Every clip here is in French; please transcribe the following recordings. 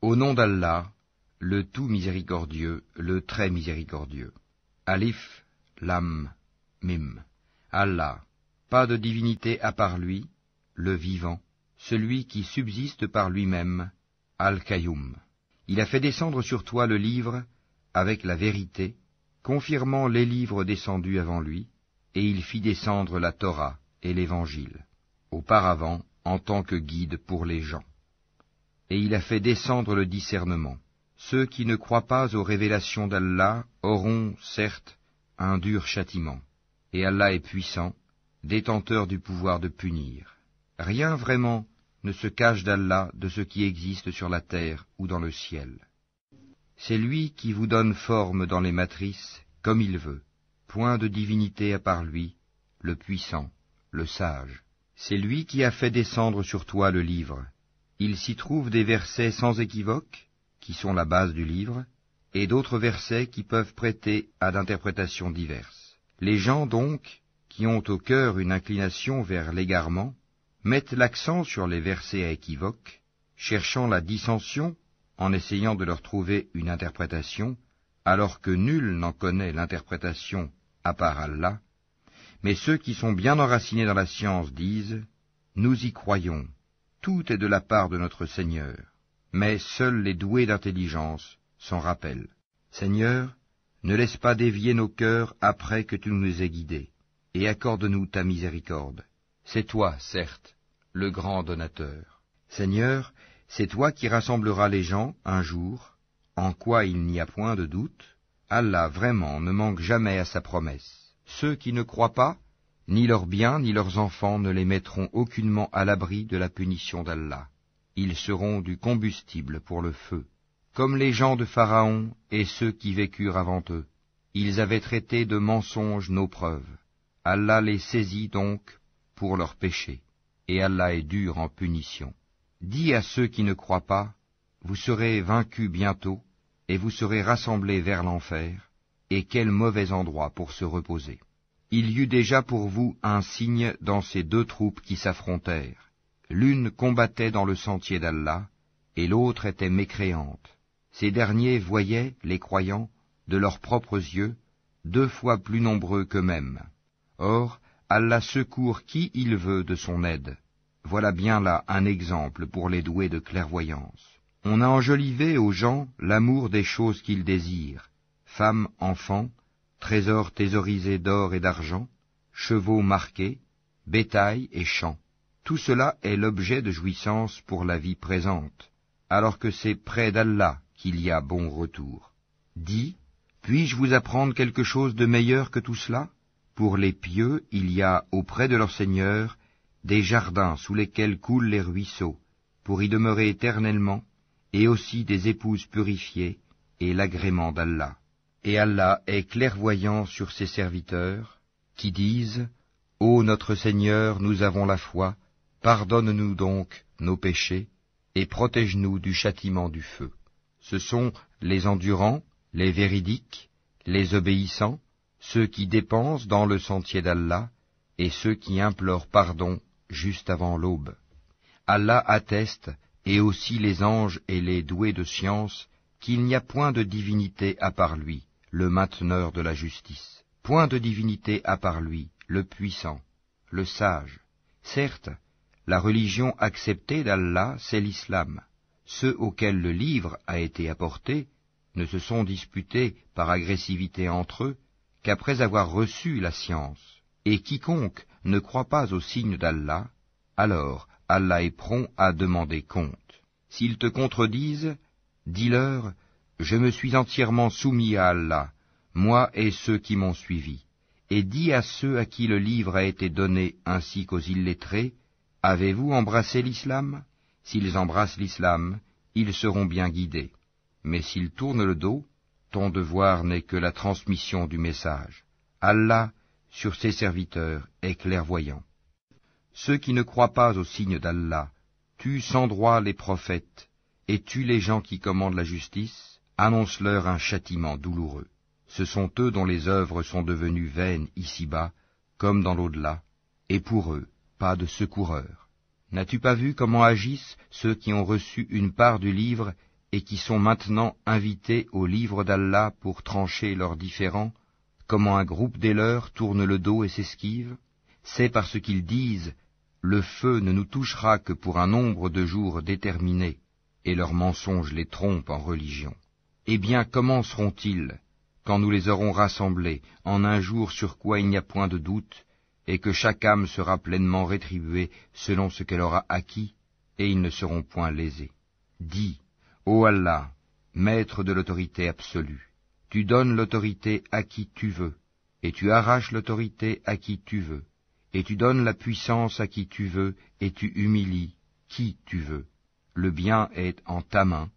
Au nom d'Allah, le tout miséricordieux, le très miséricordieux. Alif, Lam, Mim. Allah, pas de divinité à part lui, le vivant, celui qui subsiste par lui-même, Al-Qayyum. Il a fait descendre sur toi le livre avec la vérité, confirmant les livres descendus avant lui, et il fit descendre la Torah et l'Évangile, auparavant en tant que guide pour les gens. Et il a fait descendre le discernement. Ceux qui ne croient pas aux révélations d'Allah auront, certes, un dur châtiment. Et Allah est puissant, détenteur du pouvoir de punir. Rien vraiment ne se cache d'Allah de ce qui existe sur la terre ou dans le ciel. C'est lui qui vous donne forme dans les matrices, comme il veut. Point de divinité à part lui, le puissant, le sage. C'est lui qui a fait descendre sur toi le livre. Il s'y trouve des versets sans équivoque, qui sont la base du livre, et d'autres versets qui peuvent prêter à d'interprétations diverses. Les gens donc, qui ont au cœur une inclination vers l'égarement, mettent l'accent sur les versets à équivoque, cherchant la dissension en essayant de leur trouver une interprétation, alors que nul n'en connaît l'interprétation à part Allah. Mais ceux qui sont bien enracinés dans la science disent « Nous y croyons, tout est de la part de notre Seigneur. » Mais seuls les doués d'intelligence s'en rappellent. Seigneur, ne laisse pas dévier nos cœurs après que tu nous aies guidés, et accorde-nous ta miséricorde. C'est toi, certes, le grand donateur. Seigneur, c'est toi qui rassembleras les gens un jour, en quoi il n'y a point de doute. Allah vraiment ne manque jamais à sa promesse. Ceux qui ne croient pas, ni leurs biens ni leurs enfants ne les mettront aucunement à l'abri de la punition d'Allah. Ils seront du combustible pour le feu. Comme les gens de Pharaon et ceux qui vécurent avant eux, ils avaient traité de mensonges nos preuves. Allah les saisit donc pour leurs péchés, et Allah est dur en punition. Dis à ceux qui ne croient pas, vous serez vaincus bientôt, et vous serez rassemblés vers l'enfer, et quel mauvais endroit pour se reposer. Il y eut déjà pour vous un signe dans ces deux troupes qui s'affrontèrent. L'une combattait dans le sentier d'Allah, et l'autre était mécréante. Ces derniers voyaient, les croyants, de leurs propres yeux, 2 fois plus nombreux qu'eux-mêmes. Or, Allah secourt qui il veut de son aide. Voilà bien là un exemple pour les doués de clairvoyance. On a enjolivé aux gens l'amour des choses qu'ils désirent, femmes, enfants, trésors thésaurisés d'or et d'argent, chevaux marqués, bétail et champs. Tout cela est l'objet de jouissance pour la vie présente, alors que c'est près d'Allah qu'il y a bon retour. Dis, puis-je vous apprendre quelque chose de meilleur que tout cela? Pour les pieux, il y a auprès de leur Seigneur des jardins sous lesquels coulent les ruisseaux, pour y demeurer éternellement, et aussi des épouses purifiées, et l'agrément d'Allah. Et Allah est clairvoyant sur ses serviteurs, qui disent « Ô notre Seigneur, nous avons la foi, pardonne-nous donc nos péchés, et protège-nous du châtiment du feu. » Ce sont les endurants, les véridiques, les obéissants, ceux qui dépensent dans le sentier d'Allah, et ceux qui implorent pardon juste avant l'aube. Allah atteste, et aussi les anges et les doués de science, qu'il n'y a point de divinité à part lui, le mainteneur de la justice. Point de divinité à part lui, le puissant, le sage. Certes, la religion acceptée d'Allah, c'est l'islam. Ceux auxquels le livre a été apporté ne se sont disputés par agressivité entre eux qu'après avoir reçu la science. Et quiconque ne croit pas au signe d'Allah, alors Allah est prompt à demander compte. S'ils te contredisent, dis-leur, je me suis entièrement soumis à Allah, moi et ceux qui m'ont suivi. Et dis à ceux à qui le livre a été donné ainsi qu'aux illettrés, avez-vous embrassé l'islam? S'ils embrassent l'islam, ils seront bien guidés. Mais s'ils tournent le dos, ton devoir n'est que la transmission du message. Allah, sur ses serviteurs, est clairvoyant. Ceux qui ne croient pas au signe d'Allah tuent sans droit les prophètes et tuent les gens qui commandent la justice, annonce-leur un châtiment douloureux. Ce sont eux dont les œuvres sont devenues vaines ici-bas, comme dans l'au-delà, et pour eux, pas de secoureur. N'as-tu pas vu comment agissent ceux qui ont reçu une part du livre et qui sont maintenant invités au livre d'Allah pour trancher leurs différends, comment un groupe des leurs tourne le dos et s'esquive, c'est parce qu'ils disent « Le feu ne nous touchera que pour un nombre de jours déterminé », et leurs mensonges les trompent en religion. Eh bien, comment seront-ils, quand nous les aurons rassemblés en un jour sur quoi il n'y a point de doute, et que chaque âme sera pleinement rétribuée selon ce qu'elle aura acquis, et ils ne seront point lésés. Dis, ô Allah, maître de l'autorité absolue, tu donnes l'autorité à qui tu veux, et tu arraches l'autorité à qui tu veux, et tu donnes la puissance à qui tu veux, et tu humilies qui tu veux. Le bien est en ta main,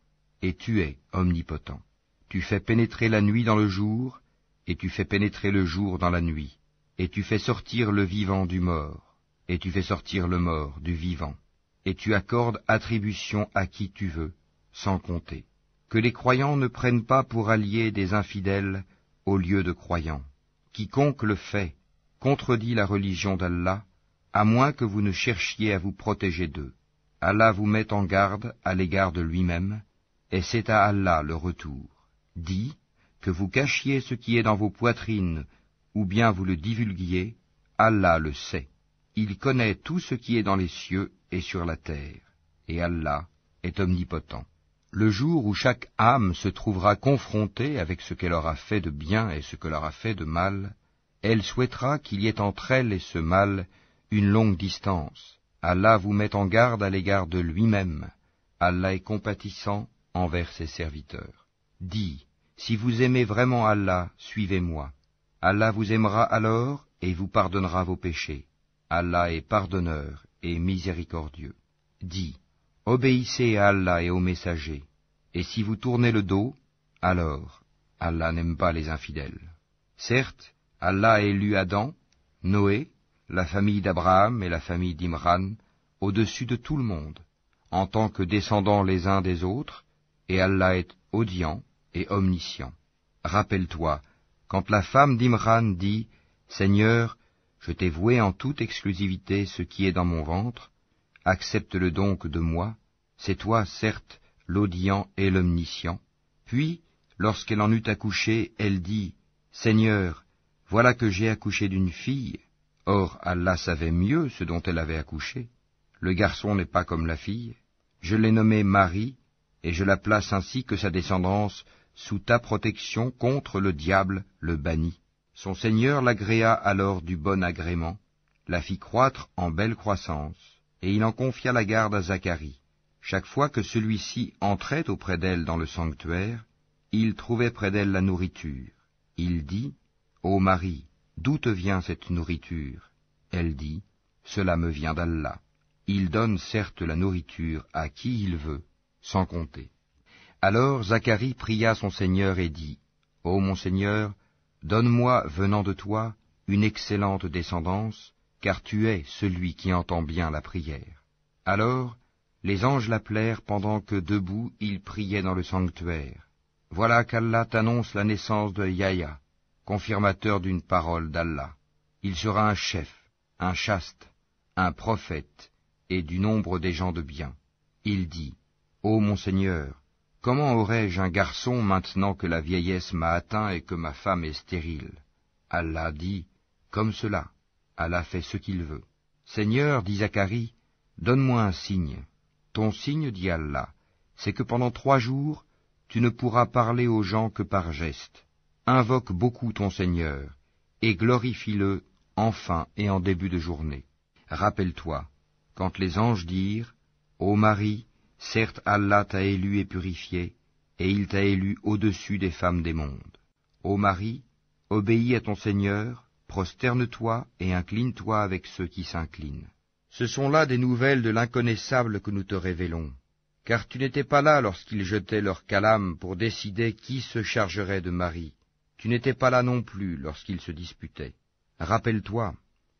et tu es omnipotent. Tu fais pénétrer la nuit dans le jour, et tu fais pénétrer le jour dans la nuit, et tu fais sortir le vivant du mort, et tu fais sortir le mort du vivant, et tu accordes attribution à qui tu veux, sans compter. Que les croyants ne prennent pas pour alliés des infidèles au lieu de croyants. Quiconque le fait contredit la religion d'Allah, à moins que vous ne cherchiez à vous protéger d'eux. Allah vous met en garde à l'égard de lui-même, et c'est à Allah le retour. Dis, que vous cachiez ce qui est dans vos poitrines, ou bien vous le divulguiez, Allah le sait. Il connaît tout ce qui est dans les cieux et sur la terre, et Allah est omnipotent. Le jour où chaque âme se trouvera confrontée avec ce qu'elle aura fait de bien et ce qu'elle aura fait de mal, elle souhaitera qu'il y ait entre elle et ce mal une longue distance. Allah vous met en garde à l'égard de lui-même. Allah est compatissant envers ses serviteurs. Dis, si vous aimez vraiment Allah, suivez-moi. Allah vous aimera alors et vous pardonnera vos péchés. Allah est pardonneur et miséricordieux. Dis, obéissez à Allah et aux messagers, et si vous tournez le dos, alors Allah n'aime pas les infidèles. Certes, Allah a élu Adam, Noé, la famille d'Abraham et la famille d'Imran, au-dessus de tout le monde, en tant que descendants les uns des autres, et Allah est audient et omniscient. Rappelle-toi, quand la femme d'Imran dit « Seigneur, je t'ai voué en toute exclusivité ce qui est dans mon ventre, accepte-le donc de moi, c'est toi, certes, l'audient et l'omniscient. » Puis, lorsqu'elle en eut accouché, elle dit « Seigneur, voilà que j'ai accouché d'une fille. » Or, Allah savait mieux ce dont elle avait accouché. Le garçon n'est pas comme la fille. Je l'ai nommée Marie, et je la place ainsi que sa descendance sous ta protection contre le diable, le banni. Son Seigneur l'agréa alors du bon agrément, la fit croître en belle croissance, et il en confia la garde à Zacharie. Chaque fois que celui-ci entrait auprès d'elle dans le sanctuaire, il trouvait près d'elle la nourriture. Il dit, « Ô Marie, d'où te vient cette nourriture ?» Elle dit, « Cela me vient d'Allah. Il donne certes la nourriture à qui il veut, sans compter. » Alors Zacharie pria son Seigneur et dit, « Ô mon Seigneur, donne-moi, venant de toi, une excellente descendance, car tu es celui qui entend bien la prière. » Alors, les anges l'appelèrent pendant que debout il priait dans le sanctuaire. Voilà qu'Allah t'annonce la naissance de Yahya, confirmateur d'une parole d'Allah. Il sera un chef, un chaste, un prophète, et du nombre des gens de bien. Il dit, « Ô mon Seigneur, comment aurais-je un garçon maintenant que la vieillesse m'a atteint et que ma femme est stérile ?» Allah dit, « Comme cela, Allah fait ce qu'il veut. » Seigneur, dit Zacharie, donne-moi un signe. Ton signe, dit Allah, c'est que pendant 3 jours, tu ne pourras parler aux gens que par gestes. Invoque beaucoup ton Seigneur, et glorifie-le en fin et en début de journée. Rappelle-toi, quand les anges dirent, Ô Marie, certes Allah t'a élu et purifié, et il t'a élu au-dessus des femmes des mondes. Ô Marie, obéis à ton Seigneur, prosterne-toi et incline-toi avec ceux qui s'inclinent. Ce sont là des nouvelles de l'inconnaissable que nous te révélons, car tu n'étais pas là lorsqu'ils jetaient leur calame pour décider qui se chargerait de Marie. Tu n'étais pas là non plus lorsqu'ils se disputaient. Rappelle-toi,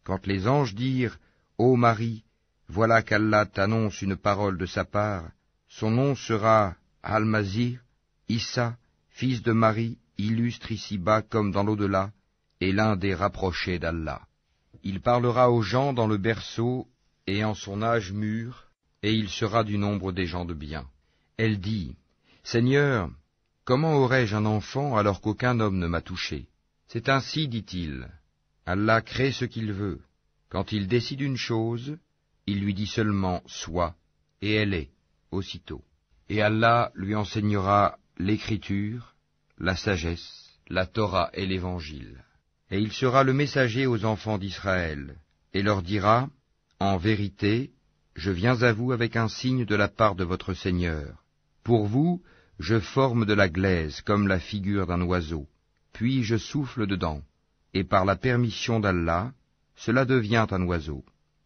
quand les anges dirent, Ô Marie, voilà qu'Allah t'annonce une parole de sa part, son nom sera Al-Masih, Issa, fils de Marie, illustre ici-bas comme dans l'au-delà, et l'un des rapprochés d'Allah. Il parlera aux gens dans le berceau et en son âge mûr, et il sera du nombre des gens de bien. Elle dit, Seigneur, comment aurais-je un enfant alors qu'aucun homme ne m'a touché? C'est ainsi, dit-il, Allah crée ce qu'il veut. Quand il décide une chose, il lui dit seulement « sois » et elle est, aussitôt. Et Allah lui enseignera l'écriture, la sagesse, la Torah et l'Évangile. Et il sera le messager aux enfants d'Israël, et leur dira, en vérité, je viens à vous avec un signe de la part de votre Seigneur. Pour vous, je forme de la glaise comme la figure d'un oiseau, puis je souffle dedans, et par la permission d'Allah, cela devient un oiseau.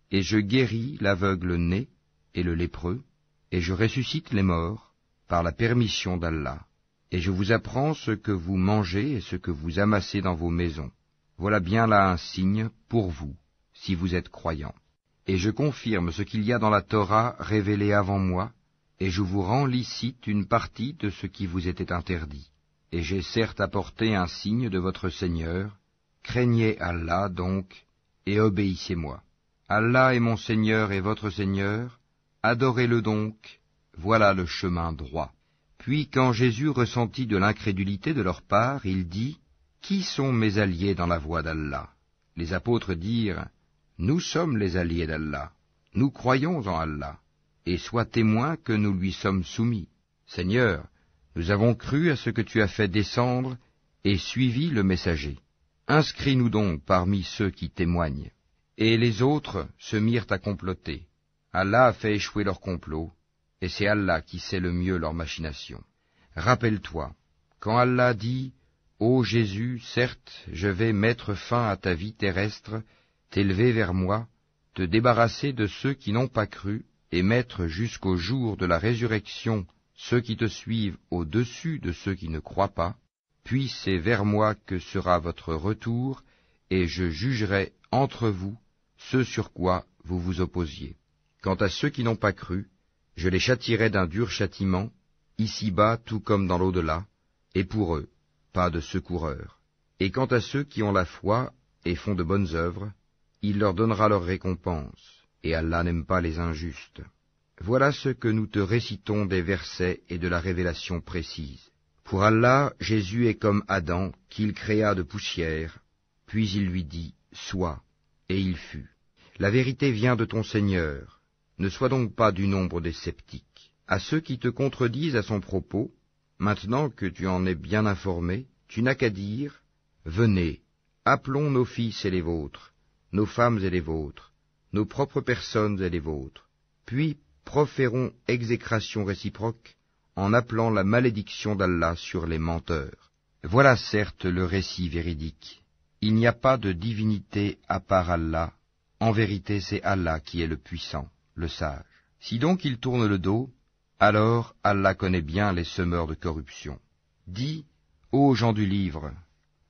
Et je guéris l'aveugle né et le lépreux, et je ressuscite les morts par la permission d'Allah. Et je vous apprends ce que vous mangez et ce que vous amassez dans vos maisons. Voilà bien là un signe pour vous, si vous êtes croyants. Et je confirme ce qu'il y a dans la Torah révélée avant moi, et je vous rends licite une partie de ce qui vous était interdit. Et j'ai certes apporté un signe de votre Seigneur. Craignez Allah donc, et obéissez-moi. Allah est mon Seigneur et votre Seigneur, adorez-le donc, voilà le chemin droit. Puis quand Jésus ressentit de l'incrédulité de leur part, il dit, « Qui sont mes alliés dans la voie d'Allah ?» Les apôtres dirent, « Nous sommes les alliés d'Allah, nous croyons en Allah, et sois témoin que nous lui sommes soumis. Seigneur, nous avons cru à ce que tu as fait descendre et suivi le messager. Inscris-nous donc parmi ceux qui témoignent. » Et les autres se mirent à comploter. Allah a fait échouer leur complot, et c'est Allah qui sait le mieux leurs machinations. Rappelle-toi, quand Allah dit « Ô Jésus, certes, je vais mettre fin à ta vie terrestre, t'élever vers moi, te débarrasser de ceux qui n'ont pas cru, et mettre jusqu'au jour de la résurrection ceux qui te suivent au-dessus de ceux qui ne croient pas, puis c'est vers moi que sera votre retour, et je jugerai entre vous ce sur quoi vous vous opposiez. Quant à ceux qui n'ont pas cru, je les châtierai d'un dur châtiment, ici-bas tout comme dans l'au-delà, et pour eux, pas de secoureur. Et quant à ceux qui ont la foi et font de bonnes œuvres, il leur donnera leur récompense, et Allah n'aime pas les injustes. Voilà ce que nous te récitons des versets et de la révélation précise. Pour Allah, Jésus est comme Adam, qu'il créa de poussière, puis il lui dit « Sois », et il fut. La vérité vient de ton Seigneur. Ne sois donc pas du nombre des sceptiques. À ceux qui te contredisent à son propos, maintenant que tu en es bien informé, tu n'as qu'à dire, « Venez, appelons nos fils et les vôtres, nos femmes et les vôtres, nos propres personnes et les vôtres, puis proférons exécration réciproque en appelant la malédiction d'Allah sur les menteurs. » Voilà certes le récit véridique. Il n'y a pas de divinité à part Allah. En vérité, c'est Allah qui est le puissant, le sage. Si donc ils tournent le dos, alors Allah connaît bien les semeurs de corruption. Dis, ô gens du livre,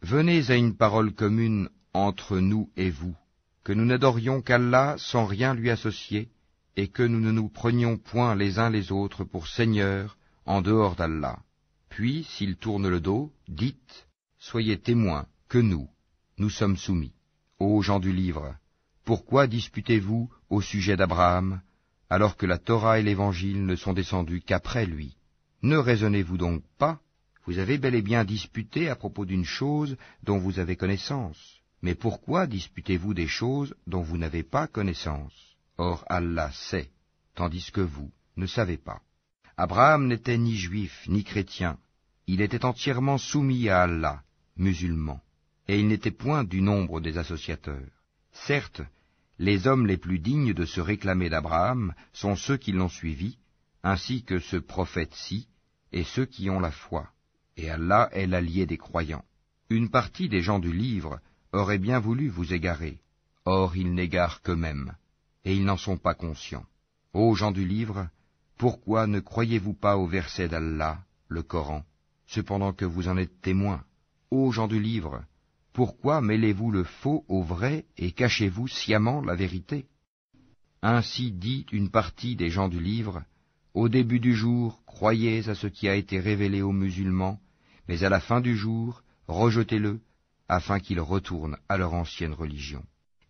venez à une parole commune entre nous et vous, que nous n'adorions qu'Allah sans rien lui associer, et que nous ne nous prenions point les uns les autres pour seigneurs en dehors d'Allah. Puis, s'ils tournent le dos, dites, soyez témoins que nous sommes soumis. Ô gens du livre, pourquoi disputez-vous au sujet d'Abraham, alors que la Torah et l'Évangile ne sont descendus qu'après lui? Ne raisonnez-vous donc pas? Vous avez bel et bien disputé à propos d'une chose dont vous avez connaissance. Mais pourquoi disputez-vous des choses dont vous n'avez pas connaissance? Or Allah sait, tandis que vous ne savez pas. Abraham n'était ni juif ni chrétien, il était entièrement soumis à Allah, musulman, et il n'était point du nombre des associateurs. Certes, les hommes les plus dignes de se réclamer d'Abraham sont ceux qui l'ont suivi, ainsi que ce prophète-ci, et ceux qui ont la foi, et Allah est l'allié des croyants. Une partie des gens du livre aurait bien voulu vous égarer, or ils n'égarent qu'eux-mêmes, et ils n'en sont pas conscients. Ô gens du livre, pourquoi ne croyez-vous pas au verset d'Allah, le Coran, cependant que vous en êtes témoins? Ô gens du livre, pourquoi mêlez-vous le faux au vrai et cachez-vous sciemment la vérité? Ainsi dit une partie des gens du livre, au début du jour, croyez à ce qui a été révélé aux musulmans, mais à la fin du jour, rejetez-le, afin qu'ils retournent à leur ancienne religion.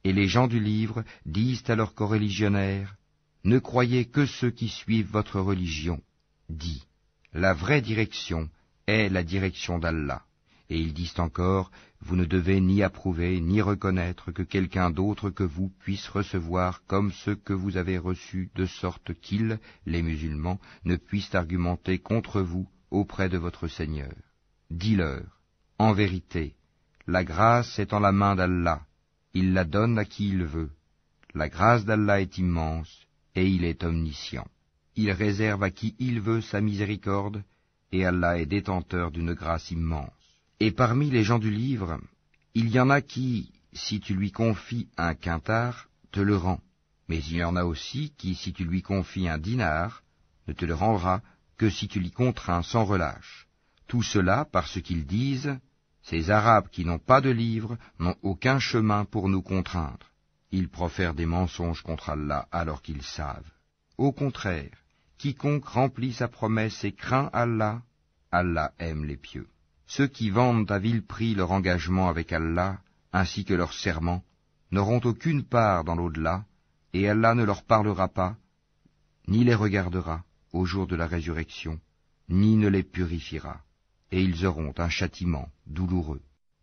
Et les gens du livre disent à leurs coreligionnaires, ne croyez que ceux qui suivent votre religion. Dis, La vraie direction est la direction d'Allah. Et ils disent encore, vous ne devez ni approuver ni reconnaître que quelqu'un d'autre que vous puisse recevoir comme ce que vous avez reçu, de sorte qu'ils, les musulmans, ne puissent argumenter contre vous auprès de votre Seigneur. Dis-leur, en vérité, la grâce est en la main d'Allah, il la donne à qui il veut. La grâce d'Allah est immense, et il est omniscient. Il réserve à qui il veut sa miséricorde, et Allah est détenteur d'une grâce immense. Et parmi les gens du livre, il y en a qui, si tu lui confies un quintar, te le rend. Mais il y en a aussi qui, si tu lui confies un dinar, ne te le rendra que si tu l'y contrains sans relâche. Tout cela parce qu'ils disent, ces Arabes qui n'ont pas de livre n'ont aucun chemin pour nous contraindre. Ils profèrent des mensonges contre Allah alors qu'ils savent. Au contraire, quiconque remplit sa promesse et craint Allah, Allah aime les pieux. Ceux qui vendent à vil prix leur engagement avec Allah, ainsi que leur serment, n'auront aucune part dans l'au-delà, et Allah ne leur parlera pas, ni les regardera au jour de la résurrection, ni ne les purifiera, et ils auront un châtiment douloureux.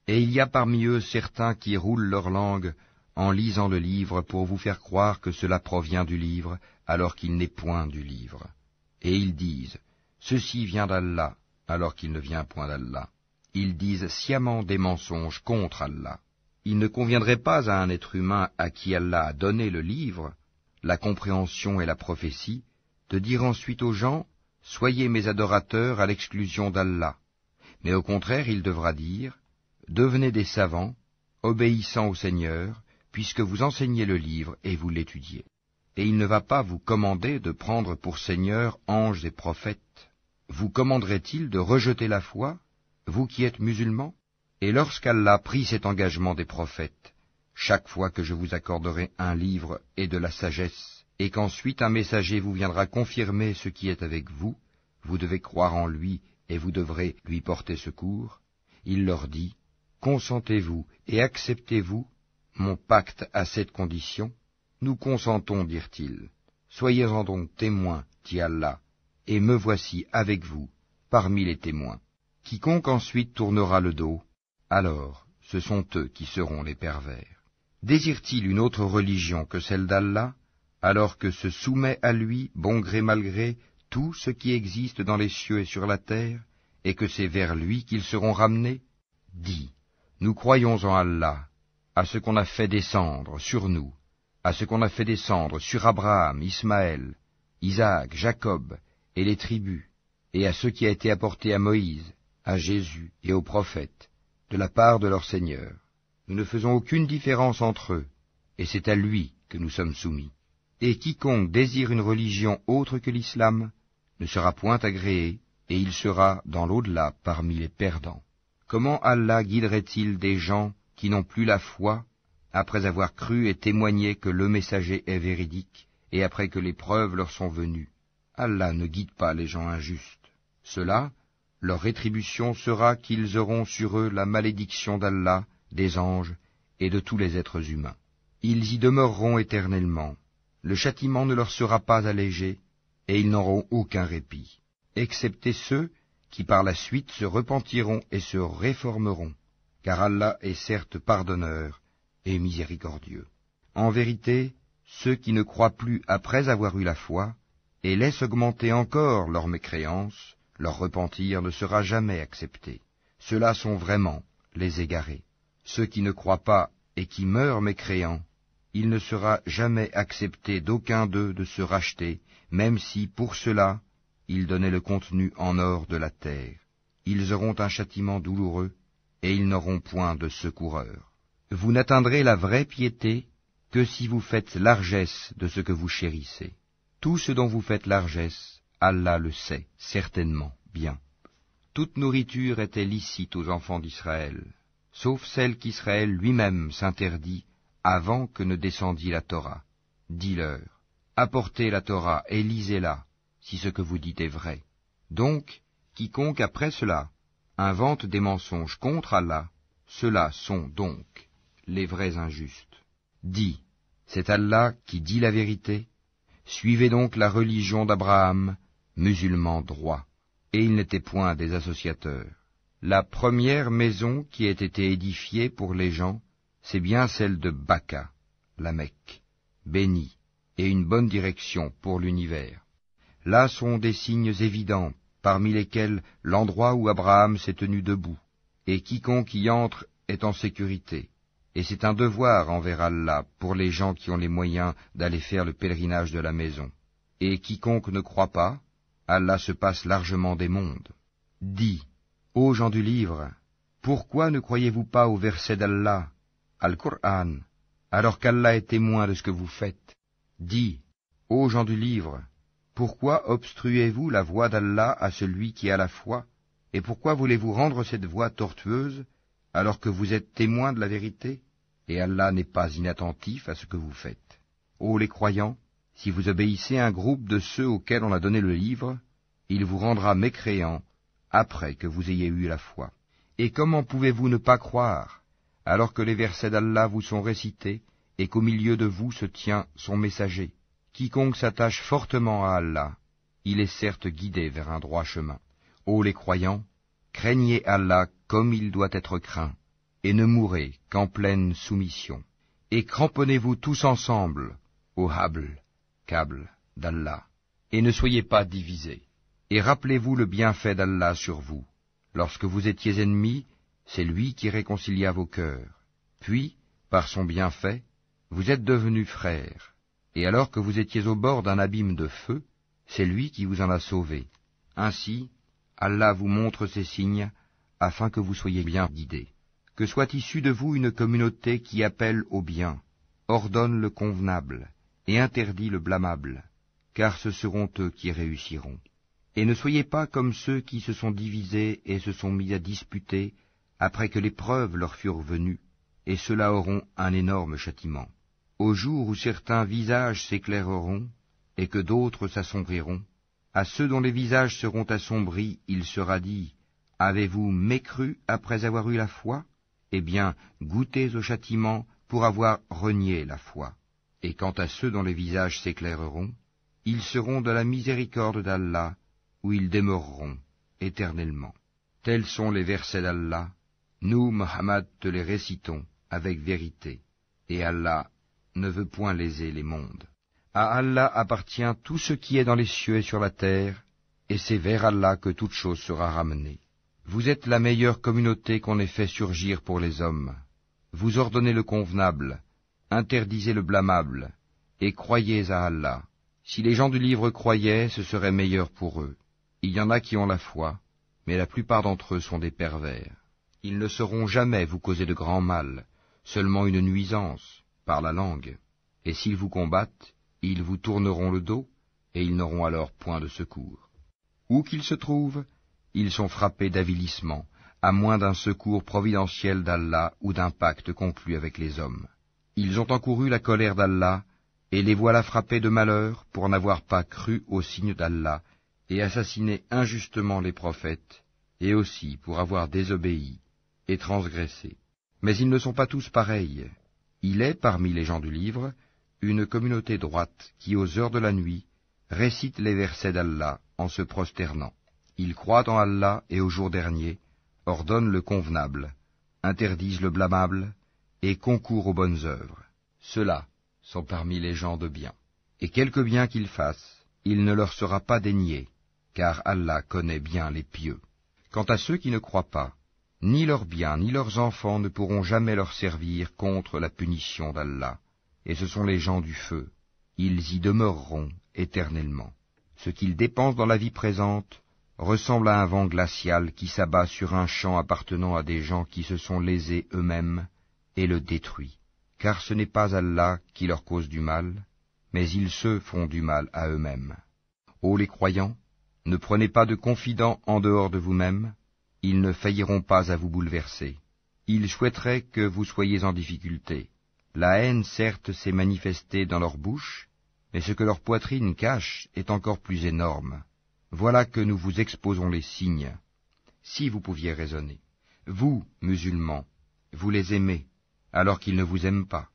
Et il y a parmi eux certains qui roulent leur langue en lisant le livre pour vous faire croire que cela provient du livre, alors qu'il n'est point du livre. Et ils disent, ceci vient d'Allah, alors qu'il ne vient point d'Allah. Ils disent sciemment des mensonges contre Allah. Il ne conviendrait pas à un être humain à qui Allah a donné le livre, la compréhension et la prophétie, de dire ensuite aux gens, soyez mes adorateurs à l'exclusion d'Allah. Mais au contraire, il devra dire, devenez des savants, obéissant au Seigneur, puisque vous enseignez le livre et vous l'étudiez. Et il ne va pas vous commander de prendre pour Seigneur anges et prophètes. Vous commanderait-il de rejeter la foi, vous qui êtes musulmans? Et lorsqu'Allah prit cet engagement des prophètes, chaque fois que je vous accorderai un livre et de la sagesse, et qu'ensuite un messager vous viendra confirmer ce qui est avec vous, vous devez croire en lui et vous devrez lui porter secours, il leur dit, consentez-vous et acceptez-vous mon pacte à cette condition? Nous consentons, dirent-ils. Soyez-en donc témoins, dit Allah, et me voici avec vous, parmi les témoins. Quiconque ensuite tournera le dos, alors ce sont eux qui seront les pervers. Désire-t-il une autre religion que celle d'Allah, alors que se soumet à lui, bon gré mal gré, tout ce qui existe dans les cieux et sur la terre, et que c'est vers lui qu'ils seront ramenés? Dis, nous croyons en Allah, à ce qu'on a fait descendre sur nous, à ce qu'on a fait descendre sur Abraham, Ismaël, Isaac, Jacob, et les tribus, et à ce qui a été apporté à Moïse, à Jésus et aux prophètes, de la part de leur Seigneur. Nous ne faisons aucune différence entre eux, et c'est à lui que nous sommes soumis. Et quiconque désire une religion autre que l'islam ne sera point agréé, et il sera dans l'au-delà parmi les perdants. Comment Allah guiderait-il des gens qui n'ont plus la foi, après avoir cru et témoigné que le messager est véridique, et après que les preuves leur sont venues? Allah ne guide pas les gens injustes. Cela, leur rétribution sera qu'ils auront sur eux la malédiction d'Allah, des anges et de tous les êtres humains. Ils y demeureront éternellement. Le châtiment ne leur sera pas allégé, et ils n'auront aucun répit, excepté ceux qui par la suite se repentiront et se réformeront, car Allah est certes pardonneur et miséricordieux. En vérité, ceux qui ne croient plus après avoir eu la foi, et laissent augmenter encore leur mécréance, leur repentir ne sera jamais accepté. Ceux-là sont vraiment les égarés. Ceux qui ne croient pas et qui meurent mécréants, il ne sera jamais accepté d'aucun d'eux de se racheter, même si, pour cela, ils donnaient le contenu en or de la terre. Ils auront un châtiment douloureux, et ils n'auront point de secoureur. Vous n'atteindrez la vraie piété que si vous faites largesse de ce que vous chérissez. Tout ce dont vous faites largesse, Allah le sait, certainement, bien. Toute nourriture était licite aux enfants d'Israël, sauf celle qu'Israël lui-même s'interdit avant que ne descendît la Torah. Dis-leur, apportez la Torah et lisez-la, si ce que vous dites est vrai. Donc, quiconque après cela invente des mensonges contre Allah, ceux-là sont donc les vrais injustes. Dis, c'est Allah qui dit la vérité. Suivez donc la religion d'Abraham, musulman droit. et ils n'étaient point des associateurs. La première maison qui ait été édifiée pour les gens, c'est bien celle de Baka, la Mecque, bénie, et une bonne direction pour l'univers. Là sont des signes évidents, parmi lesquels l'endroit où Abraham s'est tenu debout, et quiconque y entre est en sécurité. Et c'est un devoir envers Allah pour les gens qui ont les moyens d'aller faire le pèlerinage de la maison. Et quiconque ne croit pas, Allah se passe largement des mondes. Dis, ô gens du livre, pourquoi ne croyez-vous pas au verset d'Allah, Al-Qur'an, alors qu'Allah est témoin de ce que vous faites? Dis, ô gens du livre, pourquoi obstruez-vous la voie d'Allah à celui qui a la foi, et pourquoi voulez-vous rendre cette voie tortueuse, alors que vous êtes témoins de la vérité, et Allah n'est pas inattentif à ce que vous faites. Ô les croyants, si vous obéissez à un groupe de ceux auxquels on a donné le livre, il vous rendra mécréants après que vous ayez eu la foi. Et comment pouvez-vous ne pas croire, alors que les versets d'Allah vous sont récités, et qu'au milieu de vous se tient son messager? Quiconque s'attache fortement à Allah, il est certes guidé vers un droit chemin. Ô les croyants, craignez Allah comme il doit être craint, et ne mourrez qu'en pleine soumission. Et cramponnez-vous tous ensemble au câble d'Allah, et ne soyez pas divisés. Et rappelez-vous le bienfait d'Allah sur vous. Lorsque vous étiez ennemis, c'est lui qui réconcilia vos cœurs. Puis, par son bienfait, vous êtes devenus frères. Et alors que vous étiez au bord d'un abîme de feu, c'est lui qui vous en a sauvés. Ainsi, Allah vous montre ces signes, afin que vous soyez bien guidés. Que soit issue de vous une communauté qui appelle au bien, ordonne le convenable, et interdit le blâmable, car ce seront eux qui réussiront. Et ne soyez pas comme ceux qui se sont divisés et se sont mis à disputer, après que les preuves leur furent venues, et ceux-là auront un énorme châtiment. Au jour où certains visages s'éclaireront, et que d'autres s'assombriront, à ceux dont les visages seront assombris, il sera dit, « Avez-vous mécru après avoir eu la foi? Eh bien, goûtez au châtiment pour avoir renié la foi. » Et quant à ceux dont les visages s'éclaireront, ils seront de la miséricorde d'Allah, où ils demeureront éternellement. Tels sont les versets d'Allah. Nous, Muhammad, te les récitons avec vérité, et Allah ne veut point léser les mondes. À Allah appartient tout ce qui est dans les cieux et sur la terre, et c'est vers Allah que toute chose sera ramenée. Vous êtes la meilleure communauté qu'on ait fait surgir pour les hommes. Vous ordonnez le convenable, interdisez le blâmable, et croyez à Allah. Si les gens du livre croyaient, ce serait meilleur pour eux. Il y en a qui ont la foi, mais la plupart d'entre eux sont des pervers. Ils ne sauront jamais vous causer de grand mal, seulement une nuisance, par la langue. Et s'ils vous combattent, ils vous tourneront le dos, et ils n'auront alors point de secours. Où qu'ils se trouvent, ils sont frappés d'avilissement, à moins d'un secours providentiel d'Allah ou d'un pacte conclu avec les hommes. Ils ont encouru la colère d'Allah, et les voilà frappés de malheur pour n'avoir pas cru aux signes d'Allah, et assassiné injustement les prophètes, et aussi pour avoir désobéi et transgressé. Mais ils ne sont pas tous pareils. Il est, parmi les gens du livre, une communauté droite qui, aux heures de la nuit, récite les versets d'Allah en se prosternant. Ils croient en Allah et au jour dernier, ordonnent le convenable, interdisent le blâmable, et concourent aux bonnes œuvres. Ceux-là sont parmi les gens de bien. Et quelque bien qu'ils fassent, il ne leur sera pas dénié, car Allah connaît bien les pieux. Quant à ceux qui ne croient pas, ni leurs biens ni leurs enfants ne pourront jamais leur servir contre la punition d'Allah, et ce sont les gens du feu. Ils y demeureront éternellement. Ce qu'ils dépensent dans la vie présente ressemble à un vent glacial qui s'abat sur un champ appartenant à des gens qui se sont lésés eux-mêmes et le détruit. Car ce n'est pas Allah qui leur cause du mal, mais ils se font du mal à eux-mêmes. Ô les croyants, ne prenez pas de confidents en dehors de vous-mêmes, ils ne failliront pas à vous bouleverser. Ils souhaiteraient que vous soyez en difficulté. La haine, certes, s'est manifestée dans leur bouche, mais ce que leur poitrine cache est encore plus énorme. Voilà que nous vous exposons les signes, si vous pouviez raisonner. Vous, musulmans, vous les aimez, alors qu'ils ne vous aiment pas,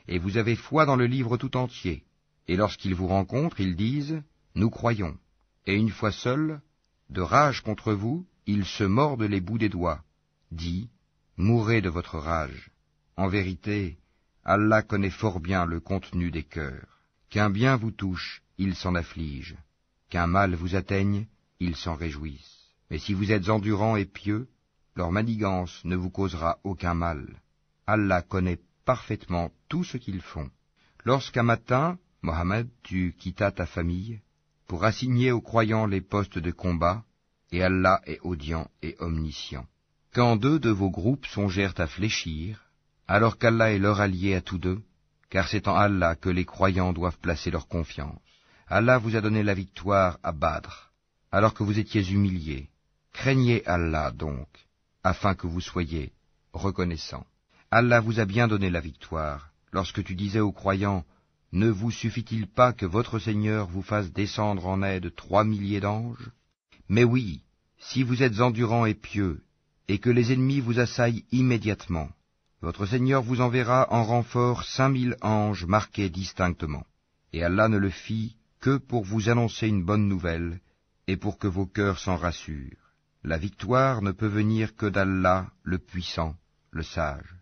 et vous avez foi dans le livre tout entier. Et lorsqu'ils vous rencontrent, ils disent « Nous croyons », et une fois seuls, De rage contre vous, ils se mordent les bouts des doigts. Dis, mourrez de votre rage. En vérité, Allah connaît fort bien le contenu des cœurs. Qu'un bien vous touche, ils s'en affligent. Qu'un mal vous atteigne, ils s'en réjouissent. Mais si vous êtes endurants et pieux, leur manigance ne vous causera aucun mal. Allah connaît parfaitement tout ce qu'ils font. Lorsqu'un matin, Mohammed, tu quittas ta famille, pour assigner aux croyants les postes de combat, et Allah est audient et omniscient. Quand deux de vos groupes songèrent à fléchir, alors qu'Allah est leur allié à tous deux, car c'est en Allah que les croyants doivent placer leur confiance. Allah vous a donné la victoire à Badr, alors que vous étiez humiliés. Craignez Allah donc, afin que vous soyez reconnaissants. Allah vous a bien donné la victoire, lorsque tu disais aux croyants, « Ne vous suffit-il pas que votre Seigneur vous fasse descendre en aide 3 milliers d'anges ?» Mais oui, si vous êtes endurants et pieux, et que les ennemis vous assaillent immédiatement, votre Seigneur vous enverra en renfort 5000 anges marqués distinctement. Et Allah ne le fit que pour vous annoncer une bonne nouvelle, et pour que vos cœurs s'en rassurent. La victoire ne peut venir que d'Allah, le puissant, le sage,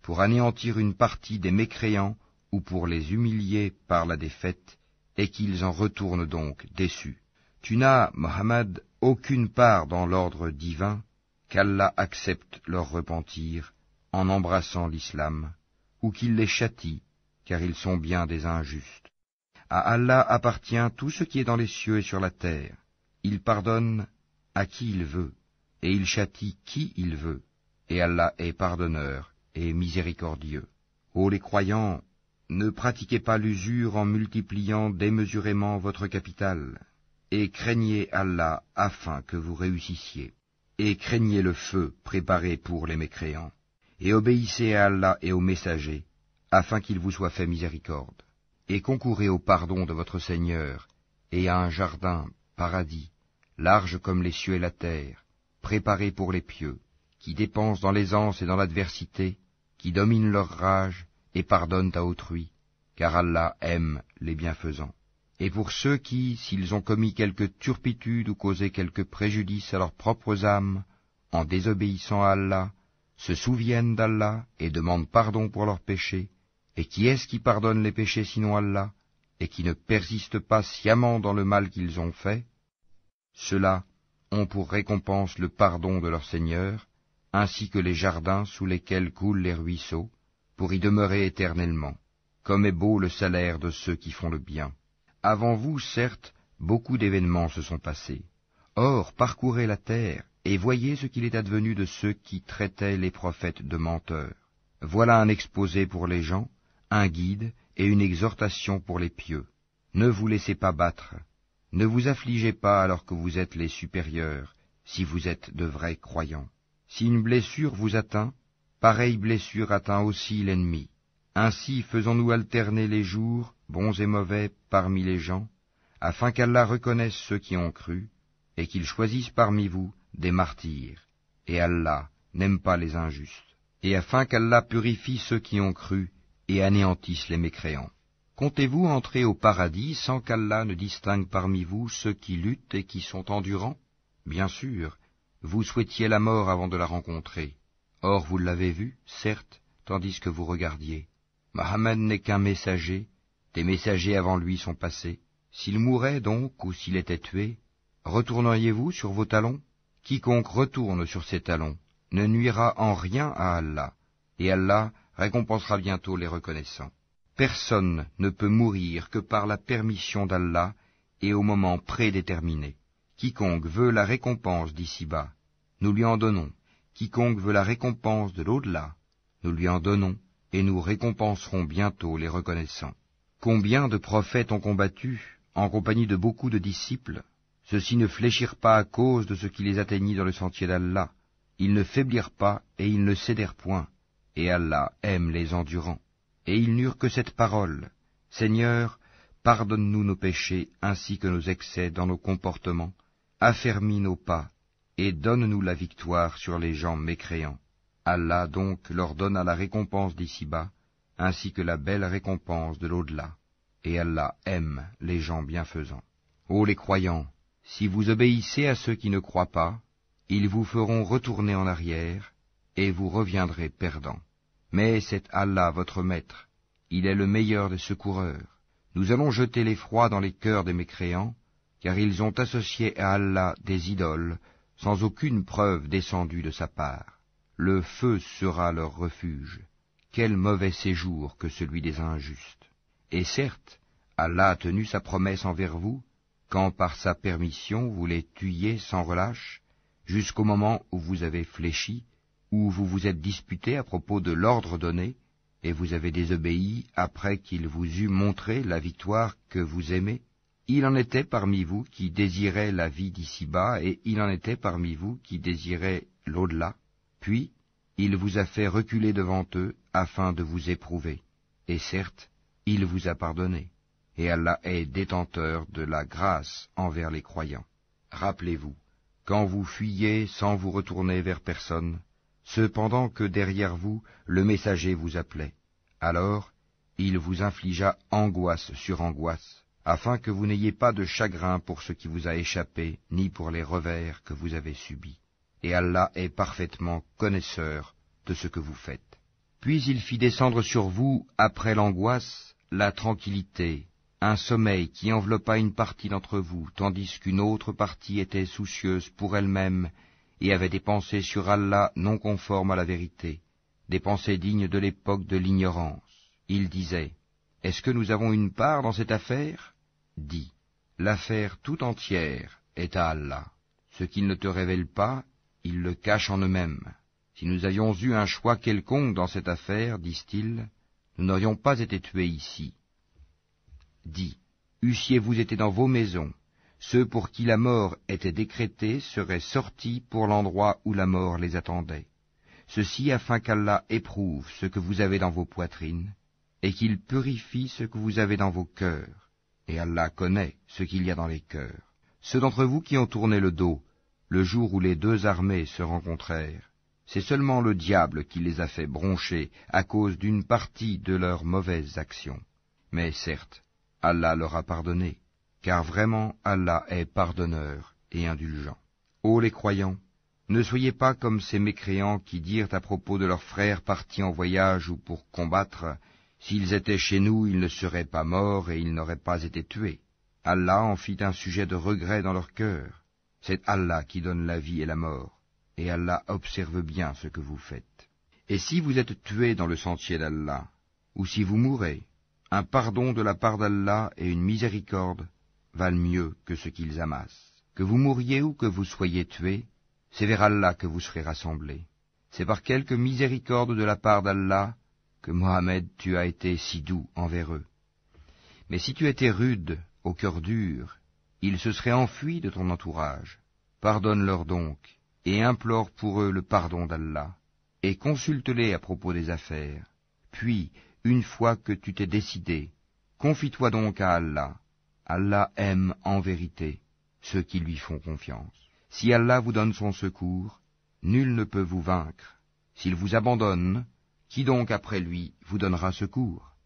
pour anéantir une partie des mécréants ou pour les humilier par la défaite, et qu'ils en retournent donc déçus. Tu n'as, Mohammed, aucune part dans l'ordre divin, qu'Allah accepte leur repentir en embrassant l'islam, ou qu'il les châtie, car ils sont bien des injustes. À Allah appartient tout ce qui est dans les cieux et sur la terre. Il pardonne à qui il veut, et il châtie qui il veut, et Allah est pardonneur et miséricordieux. Ô les croyants, ne pratiquez pas l'usure en multipliant démesurément votre capital, et craignez Allah afin que vous réussissiez, et craignez le feu préparé pour les mécréants, et obéissez à Allah et aux messagers, afin qu'il vous soit fait miséricorde, et concourez au pardon de votre Seigneur, et à un jardin, paradis, large comme les cieux et la terre, préparé pour les pieux, qui dépensent dans l'aisance et dans l'adversité, qui dominent leur rage et pardonnent à autrui, car Allah aime les bienfaisants. Et pour ceux qui, s'ils ont commis quelque turpitude ou causé quelque préjudice à leurs propres âmes, en désobéissant à Allah, se souviennent d'Allah et demandent pardon pour leurs péchés, et qui est-ce qui pardonne les péchés sinon Allah, et qui ne persiste pas sciemment dans le mal qu'ils ont fait? Ceux-là ont pour récompense le pardon de leur Seigneur, ainsi que les jardins sous lesquels coulent les ruisseaux, pour y demeurer éternellement. Comme est beau le salaire de ceux qui font le bien. Avant vous, certes, beaucoup d'événements se sont passés. Or, parcourez la terre, et voyez ce qu'il est advenu de ceux qui traitaient les prophètes de menteurs. Voilà un exposé pour les gens, un guide et une exhortation pour les pieux. Ne vous laissez pas battre, ne vous affligez pas alors que vous êtes les supérieurs, si vous êtes de vrais croyants. Si une blessure vous atteint, pareille blessure atteint aussi l'ennemi. Ainsi faisons-nous alterner les jours, bons et mauvais, parmi les gens, afin qu'Allah reconnaisse ceux qui ont cru, et qu'il choisisse parmi vous des martyrs. Et Allah n'aime pas les injustes. Et afin qu'Allah purifie ceux qui ont cru, et anéantisse les mécréants. Comptez-vous entrer au paradis sans qu'Allah ne distingue parmi vous ceux qui luttent et qui sont endurants? Bien sûr, vous souhaitiez la mort avant de la rencontrer. Or vous l'avez vue, certes, tandis que vous regardiez. Mohammed n'est qu'un messager, des messagers avant lui sont passés. S'il mourait donc, ou s'il était tué, retourneriez-vous sur vos talons? Quiconque retourne sur ses talons ne nuira en rien à Allah, et Allah récompensera bientôt les reconnaissants. Personne ne peut mourir que par la permission d'Allah et au moment prédéterminé. Quiconque veut la récompense d'ici-bas, nous lui en donnons. Quiconque veut la récompense de l'au-delà, nous lui en donnons, et nous récompenserons bientôt les reconnaissants. Combien de prophètes ont combattu, en compagnie de beaucoup de disciples? Ceux-ci ne fléchirent pas à cause de ce qui les atteignit dans le sentier d'Allah. Ils ne faiblirent pas et ils ne cédèrent point. Et Allah aime les endurants. Et ils n'eurent que cette parole: Seigneur, pardonne-nous nos péchés ainsi que nos excès dans nos comportements, affermis nos pas, et donne-nous la victoire sur les gens mécréants. Allah donc leur donna la récompense d'ici-bas, ainsi que la belle récompense de l'au-delà. Et Allah aime les gens bienfaisants. Ô les croyants, Si vous obéissez à ceux qui ne croient pas, ils vous feront retourner en arrière, et vous reviendrez perdants. Mais c'est Allah votre maître, il est le meilleur des secoureurs. Nous allons jeter l'effroi dans les cœurs des mécréants, car ils ont associé à Allah des idoles, sans aucune preuve descendue de sa part. Le feu sera leur refuge. Quel mauvais séjour que celui des injustes. Et certes, Allah a tenu sa promesse envers vous, quand par sa permission vous les tuiez sans relâche, jusqu'au moment où vous avez fléchi, où vous vous êtes disputé à propos de l'ordre donné, et vous avez désobéi après qu'il vous eût montré la victoire que vous aimez. Il en était parmi vous qui désiraient la vie d'ici-bas, et il en était parmi vous qui désiraient l'au-delà. Puis, il vous a fait reculer devant eux, afin de vous éprouver. Et certes, il vous a pardonné. Et Allah est détenteur de la grâce envers les croyants. Rappelez-vous, quand vous fuyiez sans vous retourner vers personne, cependant que derrière vous le messager vous appelait, alors il vous infligea angoisse sur angoisse, afin que vous n'ayez pas de chagrin pour ce qui vous a échappé, ni pour les revers que vous avez subis. Et Allah est parfaitement connaisseur de ce que vous faites. Puis il fit descendre sur vous, après l'angoisse, la tranquillité, un sommeil qui enveloppa une partie d'entre vous, tandis qu'une autre partie était soucieuse pour elle-même et avait des pensées sur Allah non conformes à la vérité, des pensées dignes de l'époque de l'ignorance. Il disait, « Est-ce que nous avons une part dans cette affaire ?» Dis, « L'affaire tout entière est à Allah. Ce qu'ils ne te révèlent pas, ils le cachent en eux-mêmes. Si nous avions eu un choix quelconque dans cette affaire, disent-ils, nous n'aurions pas été tués ici. » Dis, eussiez-vous été dans vos maisons, ceux pour qui la mort était décrétée seraient sortis pour l'endroit où la mort les attendait. Ceci afin qu'Allah éprouve ce que vous avez dans vos poitrines, et qu'il purifie ce que vous avez dans vos cœurs. Et Allah connaît ce qu'il y a dans les cœurs. Ceux d'entre vous qui ont tourné le dos, le jour où les deux armées se rencontrèrent, c'est seulement le diable qui les a fait broncher à cause d'une partie de leurs mauvaises actions. Mais certes, Allah leur a pardonné, car vraiment Allah est pardonneur et indulgent. Ô les croyants, ne soyez pas comme ces mécréants qui dirent à propos de leurs frères partis en voyage ou pour combattre, « S'ils étaient chez nous, ils ne seraient pas morts et ils n'auraient pas été tués. » Allah en fit un sujet de regret dans leur cœur. C'est Allah qui donne la vie et la mort, et Allah observe bien ce que vous faites. Et si vous êtes tués dans le sentier d'Allah, ou si vous mourrez, un pardon de la part d'Allah et une miséricorde valent mieux que ce qu'ils amassent. Que vous mouriez ou que vous soyez tués, c'est vers Allah que vous serez rassemblés. C'est par quelque miséricorde de la part d'Allah que Mohammed, tu as été si doux envers eux. Mais si tu étais rude, au cœur dur, ils se seraient enfuis de ton entourage. Pardonne-leur donc, et implore pour eux le pardon d'Allah, et consulte-les à propos des affaires. Puis, une fois que tu t'es décidé, confie-toi donc à Allah. Allah aime en vérité ceux qui lui font confiance. Si Allah vous donne son secours, nul ne peut vous vaincre. S'il vous abandonne, qui donc après lui vous donnera secours?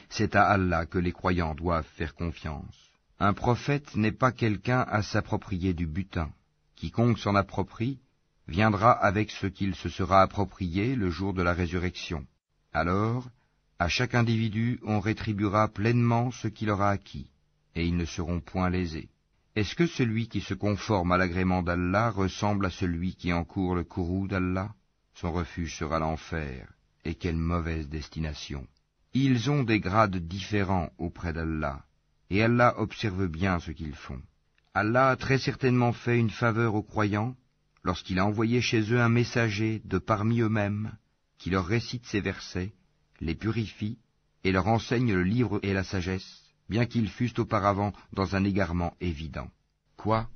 C'est à Allah que les croyants doivent faire confiance. Un prophète n'est pas quelqu'un à s'approprier du butin. Quiconque s'en approprie viendra avec ce qu'il se sera approprié le jour de la résurrection. Alors, à chaque individu on rétribuera pleinement ce qu'il aura acquis, et ils ne seront point lésés. Est-ce que celui qui se conforme à l'agrément d'Allah ressemble à celui qui encourt le courroux d'Allah? Son refuge sera l'enfer, et quelle mauvaise destination. Ils ont des grades différents auprès d'Allah, et Allah observe bien ce qu'ils font. Allah a très certainement fait une faveur aux croyants, lorsqu'il a envoyé chez eux un messager de parmi eux-mêmes, qui leur récite ces versets, les purifie, et leur enseigne le livre et la sagesse, bien qu'ils fussent auparavant dans un égarement évident. Quoi?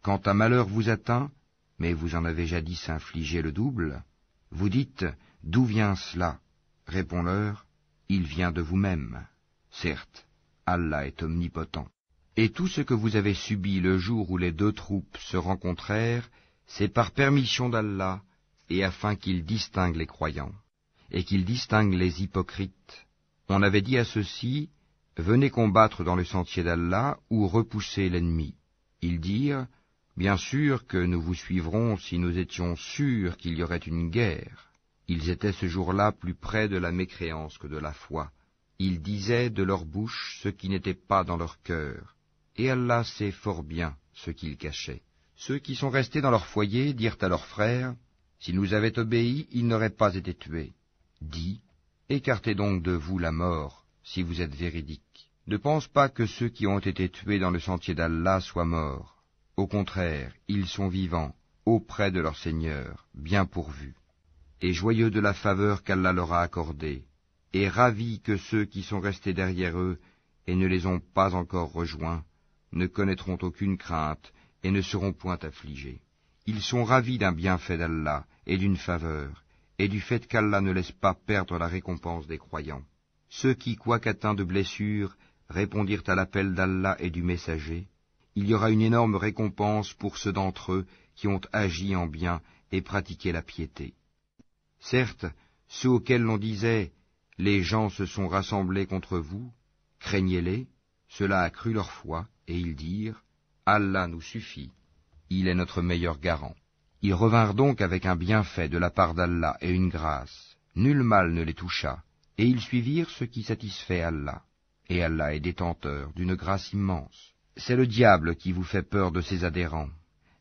Quand un malheur vous atteint, mais vous en avez jadis infligé le double, vous dites, d'où vient cela? Réponds-leur, il vient de vous-même. Certes, Allah est omnipotent. Et tout ce que vous avez subi le jour où les deux troupes se rencontrèrent, c'est par permission d'Allah, et afin qu'il distingue les croyants, et qu'il distingue les hypocrites. On avait dit à ceux-ci, venez combattre dans le sentier d'Allah ou repoussez l'ennemi. Ils dirent, bien sûr que nous vous suivrons si nous étions sûrs qu'il y aurait une guerre. Ils étaient ce jour-là plus près de la mécréance que de la foi. Ils disaient de leur bouche ce qui n'était pas dans leur cœur, et Allah sait fort bien ce qu'ils cachaient. Ceux qui sont restés dans leur foyer dirent à leurs frères, s'ils nous avaient obéi, ils n'auraient pas été tués. Dis, écartez donc de vous la mort, si vous êtes véridiques. Ne pense pas que ceux qui ont été tués dans le sentier d'Allah soient morts. Au contraire, ils sont vivants, auprès de leur Seigneur, bien pourvus, et joyeux de la faveur qu'Allah leur a accordée, et ravis que ceux qui sont restés derrière eux et ne les ont pas encore rejoints ne connaîtront aucune crainte et ne seront point affligés. Ils sont ravis d'un bienfait d'Allah et d'une faveur, et du fait qu'Allah ne laisse pas perdre la récompense des croyants. Ceux qui, quoiqu'atteints de blessures, répondirent à l'appel d'Allah et du messager, il y aura une énorme récompense pour ceux d'entre eux qui ont agi en bien et pratiqué la piété. Certes, ceux auxquels l'on disait « Les gens se sont rassemblés contre vous », craignez-les, cela accrut leur foi, et ils dirent « Allah nous suffit, il est notre meilleur garant ». Ils revinrent donc avec un bienfait de la part d'Allah et une grâce. Nul mal ne les toucha, et ils suivirent ce qui satisfait Allah. Et Allah est détenteur d'une grâce immense. C'est le diable qui vous fait peur de ses adhérents.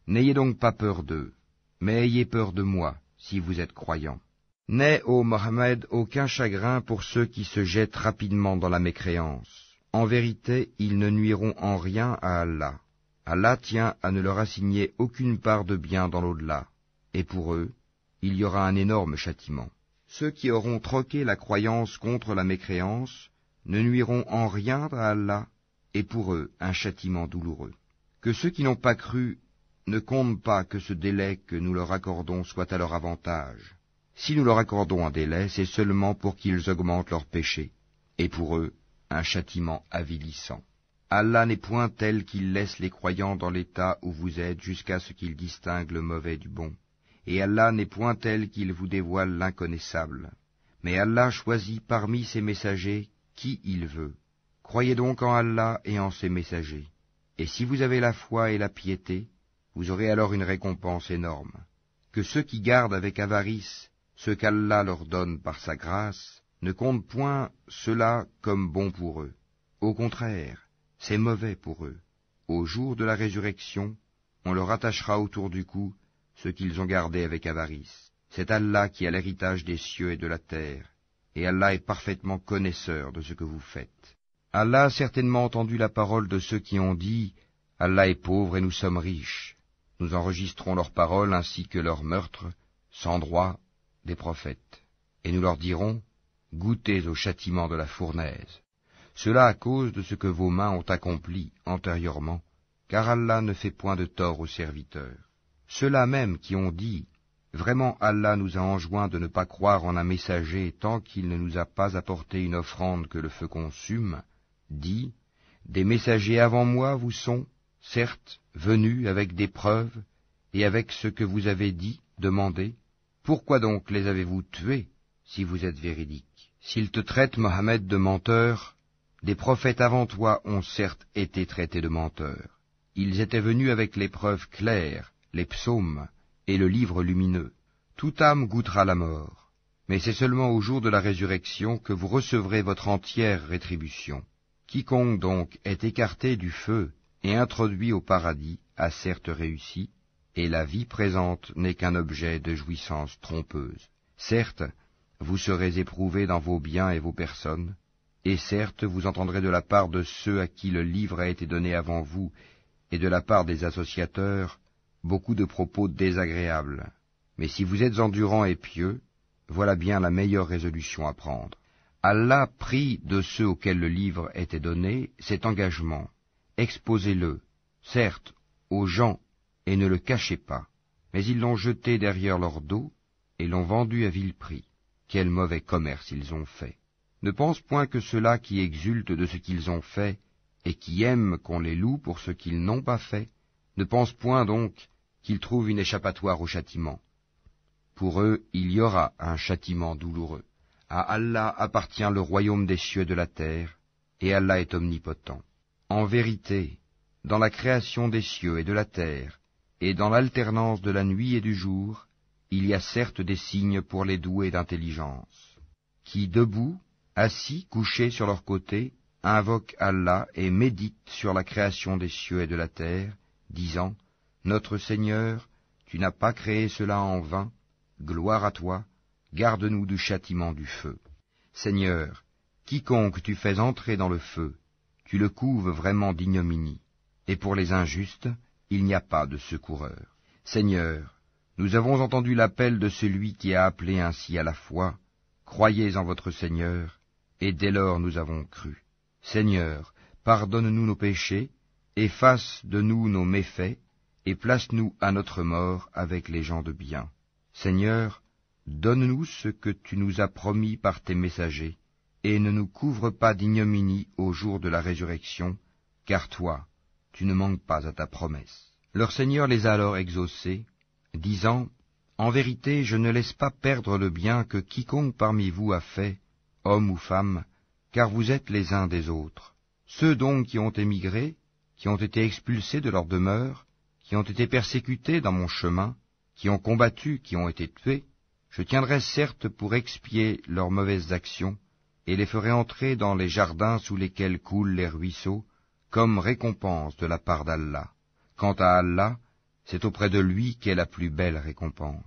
N'ayez donc pas peur d'eux, mais ayez peur de moi, si vous êtes croyants. N'aie, ô Mohammed, aucun chagrin pour ceux qui se jettent rapidement dans la mécréance. En vérité, ils ne nuiront en rien à Allah. Allah tient à ne leur assigner aucune part de bien dans l'au-delà, et pour eux, il y aura un énorme châtiment. Ceux qui auront troqué la croyance contre la mécréance ne nuiront en rien à Allah, et pour eux un châtiment douloureux. Que ceux qui n'ont pas cru ne comptent pas que ce délai que nous leur accordons soit à leur avantage. Si nous leur accordons un délai, c'est seulement pour qu'ils augmentent leurs péchés, et pour eux un châtiment avilissant. Allah n'est point tel qu'il laisse les croyants dans l'état où vous êtes jusqu'à ce qu'ils distinguent le mauvais du bon. Et Allah n'est point tel qu'il vous dévoile l'inconnaissable. Mais Allah choisit parmi ses messagers qui il veut. Croyez donc en Allah et en ses messagers. Et si vous avez la foi et la piété, vous aurez alors une récompense énorme. Que ceux qui gardent avec avarice ce qu'Allah leur donne par sa grâce ne comptent point cela comme bon pour eux. Au contraire, c'est mauvais pour eux. Au jour de la résurrection, on leur attachera autour du cou ce qu'ils ont gardé avec avarice. C'est Allah qui a l'héritage des cieux et de la terre, et Allah est parfaitement connaisseur de ce que vous faites. Allah a certainement entendu la parole de ceux qui ont dit « Allah est pauvre et nous sommes riches ». Nous enregistrons leurs paroles ainsi que leurs meurtres, sans droit, des prophètes. Et nous leur dirons « Goûtez au châtiment de la fournaise ». Cela à cause de ce que vos mains ont accompli antérieurement, car Allah ne fait point de tort aux serviteurs. Ceux-là même qui ont dit « Vraiment Allah nous a enjoint de ne pas croire en un messager tant qu'il ne nous a pas apporté une offrande que le feu consume », dit « Des messagers avant moi vous sont, certes, venus avec des preuves et avec ce que vous avez dit, demandé. Pourquoi donc les avez-vous tués, si vous êtes véridiques? S'ils te traitent, Mohammed, de menteur, des prophètes avant toi ont certes été traités de menteurs. Ils étaient venus avec les preuves claires, les psaumes et le livre lumineux. Toute âme goûtera la mort, mais c'est seulement au jour de la résurrection que vous recevrez votre entière rétribution. Quiconque donc est écarté du feu et introduit au paradis a certes réussi, et la vie présente n'est qu'un objet de jouissance trompeuse. Certes, vous serez éprouvés dans vos biens et vos personnes, et certes vous entendrez de la part de ceux à qui le livre a été donné avant vous, et de la part des associateurs, beaucoup de propos désagréables. Mais si vous êtes endurants et pieux, voilà bien la meilleure résolution à prendre. Allah prit de ceux auxquels le livre était donné cet engagement. Exposez-le, certes, aux gens, et ne le cachez pas. Mais ils l'ont jeté derrière leur dos, et l'ont vendu à vil prix. Quel mauvais commerce ils ont fait. Ne pense point que ceux-là qui exultent de ce qu'ils ont fait, et qui aiment qu'on les loue pour ce qu'ils n'ont pas fait, ne pense point donc qu'ils trouvent une échappatoire au châtiment. Pour eux, il y aura un châtiment douloureux. À Allah appartient le royaume des cieux et de la terre, et Allah est omnipotent. En vérité, dans la création des cieux et de la terre, et dans l'alternance de la nuit et du jour, il y a certes des signes pour les doués d'intelligence, qui, debout, assis, couchés sur leur côté, invoquent Allah et méditent sur la création des cieux et de la terre, disant, « Notre Seigneur, tu n'as pas créé cela en vain, gloire à toi, garde-nous du châtiment du feu. Seigneur, quiconque tu fais entrer dans le feu, tu le couves vraiment d'ignominie, et pour les injustes, il n'y a pas de secoureur. Seigneur, nous avons entendu l'appel de celui qui a appelé ainsi à la foi, croyez en votre Seigneur, et dès lors nous avons cru. Seigneur, pardonne-nous nos péchés, efface de nous nos méfaits, et place-nous à notre mort avec les gens de bien. Seigneur, donne-nous ce que tu nous as promis par tes messagers, et ne nous couvre pas d'ignominie au jour de la résurrection, car toi, tu ne manques pas à ta promesse. » Leur Seigneur les a alors exaucés, disant, « En vérité, je ne laisse pas perdre le bien que quiconque parmi vous a fait, homme ou femme, car vous êtes les uns des autres. Ceux donc qui ont émigré, qui ont été expulsés de leur demeure, qui ont été persécutés dans mon chemin, qui ont combattu, qui ont été tués, je tiendrai certes pour expier leurs mauvaises actions, et les ferai entrer dans les jardins sous lesquels coulent les ruisseaux, comme récompense de la part d'Allah. Quant à Allah, c'est auprès de lui qu'est la plus belle récompense.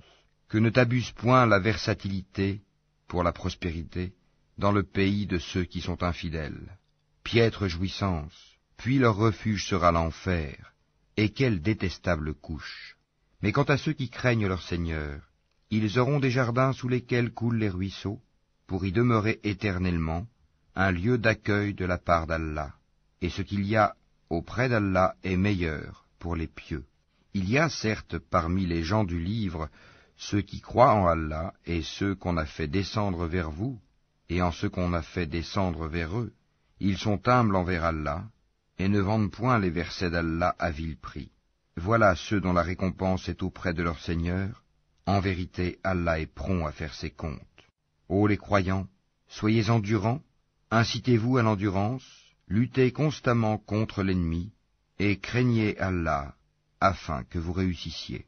Que ne t'abuse point la versatilité, pour la prospérité, dans le pays de ceux qui sont infidèles. Piètre jouissance, puis leur refuge sera l'enfer, et quelle détestable couche. Mais quant à ceux qui craignent leur Seigneur, ils auront des jardins sous lesquels coulent les ruisseaux, pour y demeurer éternellement, un lieu d'accueil de la part d'Allah, et ce qu'il y a auprès d'Allah est meilleur pour les pieux. Il y a certes parmi les gens du livre ceux qui croient en Allah et ceux qu'on a fait descendre vers vous, et en ceux qu'on a fait descendre vers eux. Ils sont humbles envers Allah, et ne vendent point les versets d'Allah à vil prix. Voilà ceux dont la récompense est auprès de leur Seigneur. En vérité, Allah est prompt à faire ses comptes. Ô les croyants, soyez endurants, incitez-vous à l'endurance, luttez constamment contre l'ennemi, et craignez Allah, afin que vous réussissiez.